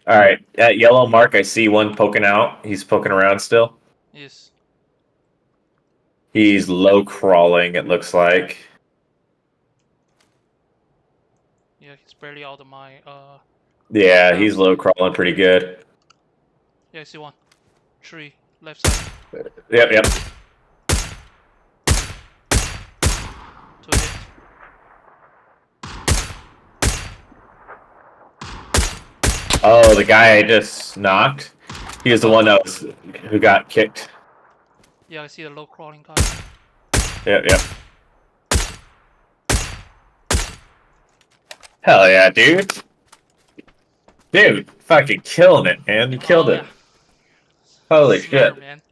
All right, at yellow mark, I see one poking out. He's poking around still. Yes. He's low crawling. It looks like. Yeah, he's barely out of my Yeah, he's grasp. low crawling pretty good. Yeah, I see one. Tree, left side. Yep, yep. To a hit. Oh, the guy I just knocked. He was the one that was who got kicked. Yeah, I see the low crawling guy. Yep, yep. Hell yeah, dude. Dude, fucking killing it, man. You killed it. Yeah. Holy Slayer, shit. man.